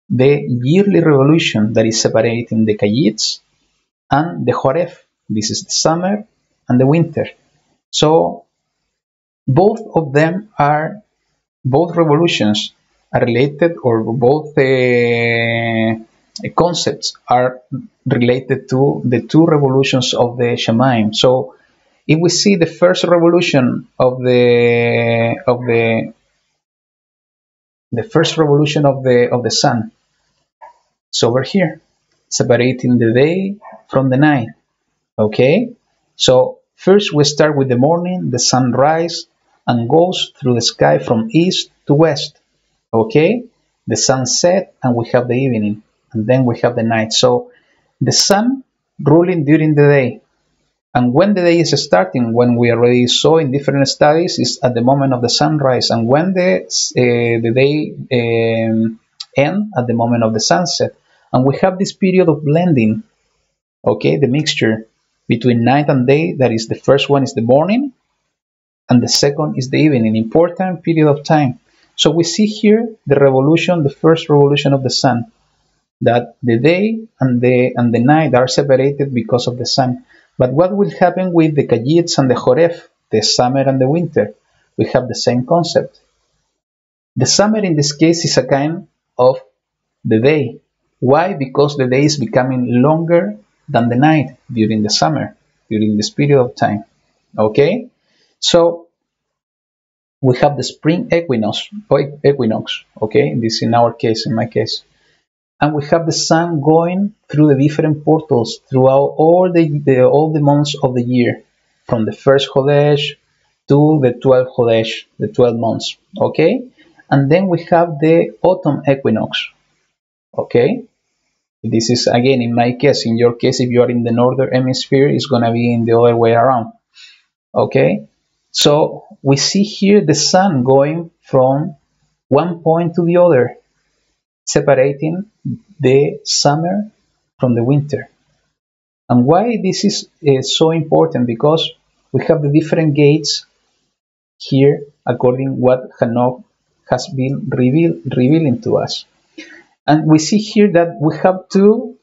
the yearly revolution that is separating the Kayitz and the Horef. This is the summer and the winter. So both of them are, both revolutions are related, or both concepts are related to the two revolutions of the Shemaim. So if we see the first revolution of the first revolution of the sun, it's over here, separating the day from the night. Okay, so first we start with the morning, the sunrise, and goes through the sky from east to west. Okay, the sunset, and we have the evening, and then we have the night. So the sun ruling during the day, And when the day is starting, when we already saw in different studies, is at the moment of the sunrise, and when the day end at the moment of the sunset. And we have this period of blending, okay, the mixture between night and day. That is, the first one is the morning, and the second is the evening, important period of time. So we see here the revolution, the first revolution of the sun, that the day and the night are separated because of the sun. But what will happen with the Kajits and the Joref, the summer and the winter? We have the same concept. The summer in this case is a kind of the day. Why? Because the day is becoming longer than the night during the summer, during this period of time. Okay? So we have the spring equinox, okay? This in our case, in my case. And we have the sun going through the different portals throughout all the months of the year, from the first Chodesh to the 12th Chodesh, the 12 months, okay? And then we have the autumn equinox, okay? This is, again, in my case. In your case, if you are in the northern hemisphere, it's going to be in the other way around, okay? So we see here the sun going from one point to the other, separating the summer from the winter. And why this is so important? Because we have the different gates here according what Hanoch has been revealing to us. And we see here that we have two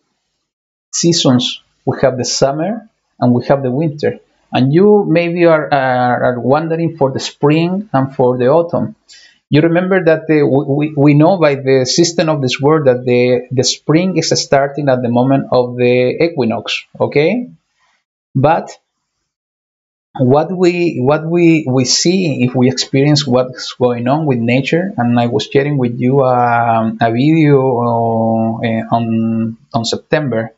seasons. We have the summer and we have the winter. And you maybe are wondering for the spring and for the autumn. You remember that we know by the system of this world that the spring is starting at the moment of the equinox, okay? But what we see if we experience what's going on with nature, and I was sharing with you a video on September,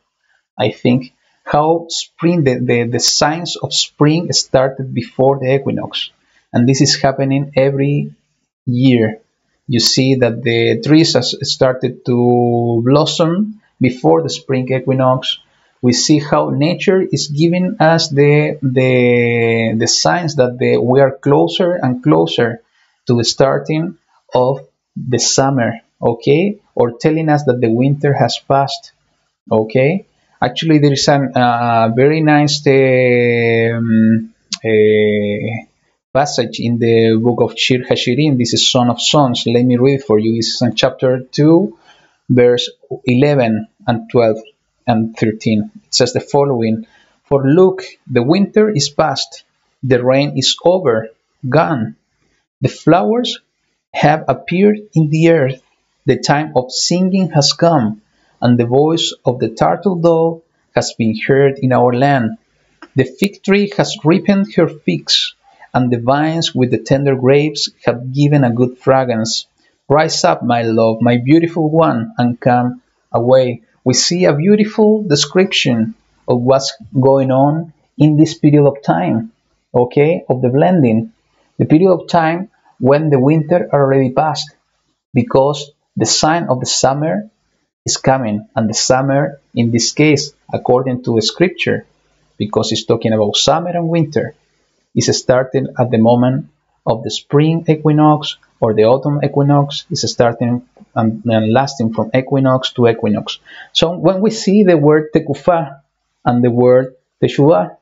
I think, how spring the signs of spring started before the equinox, and this is happening every year. You see that the trees has started to blossom before the spring equinox. We see how nature is giving us the signs that we are closer and closer to the starting of the summer, okay, or telling us that the winter has passed, okay. Actually, there is a very nice passage in the book of Shir Hashirim. This is Song of Songs. Let me read for you. This is in chapter 2, verse 11 and 12 and 13. It says the following: For look, the winter is past, the rain is over, gone. The flowers have appeared in the earth, the time of singing has come, and the voice of the turtle dove has been heard in our land. The fig tree has ripened her figs, and the vines with the tender grapes have given a good fragrance. Rise up, my love, my beautiful one, and come away. We see a beautiful description of what's going on in this period of time, okay, of the blending. The period of time when the winter already passed, because the sign of the summer is coming, and the summer, in this case, according to the scripture, because it's talking about summer and winter, is starting at the moment of the spring equinox, or the autumn equinox is starting and lasting from equinox to equinox. So when we see the word Tekufah and the word Teshuvah,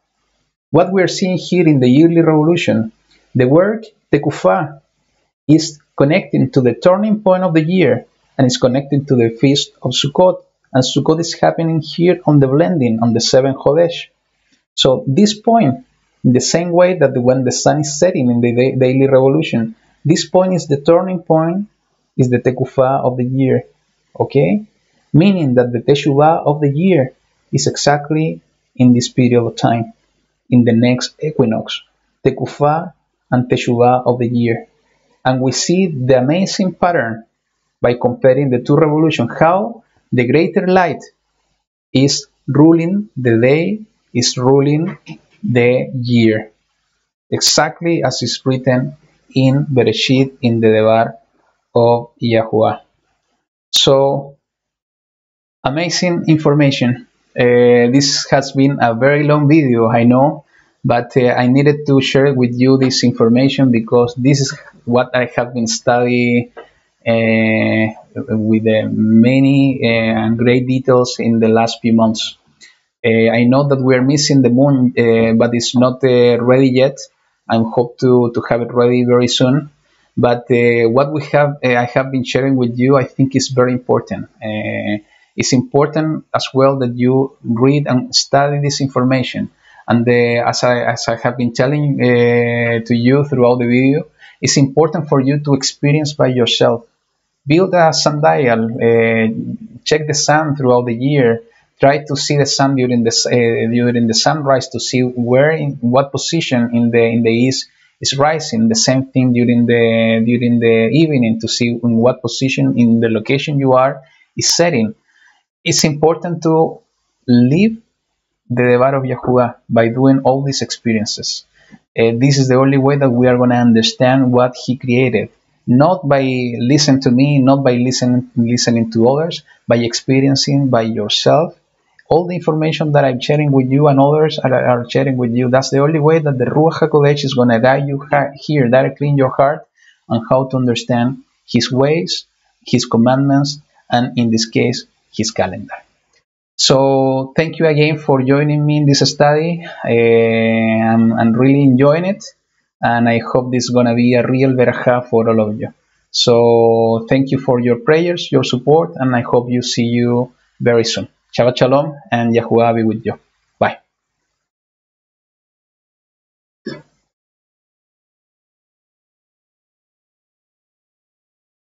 what we are seeing here in the yearly revolution, the word Tekufah is connecting to the turning point of the year, and is connecting to the feast of Sukkot, and Sukkot is happening here on the blending, on the 7th Chodesh. So this point, in the same way that when the sun is setting in the daily revolution, this point is the turning point, is the Tekufah of the year, okay? Meaning that the Teshuvah of the year is exactly in this period of time, in the next equinox, Tekufah and Teshuvah of the year. And we see the amazing pattern by comparing the two revolutions, how the greater light is ruling the day, is ruling the year, exactly as is written in Bereshit, in the Devar of YaHuWaH. So, amazing information. This has been a very long video, I know, but I needed to share with you this information because this is what I have been studying with many and great details in the last few months. I know that we are missing the moon, but it's not ready yet. I hope to have it ready very soon. But what we have, I have been sharing with you, I think is very important. It's important as well that you read and study this information. And as I have been telling to you throughout the video, it's important for you to experience by yourself. Build a sundial, check the sun throughout the year. Try to see the sun during the sunrise to see where in what position in the east is rising. The same thing during the evening to see in what position in the location you are is setting. It's important to live the Devar of YaHuWaH by doing all these experiences. This is the only way that we are going to understand what He created. Not by listening to me, not by listening to others, by experiencing by yourself. All the information that I'm sharing with you and others are sharing with you, that's the only way that the Ruach HaKodesh is going to guide you here directly in your heart on how to understand His ways, His commandments, and in this case, His calendar. So thank you again for joining me in this study. I'm really enjoying it, and I hope this is going to be a real veraja for all of you. So thank you for your prayers, your support, and I hope you see you very soon. Shabbat Shalom, and YaHuWaH be with you.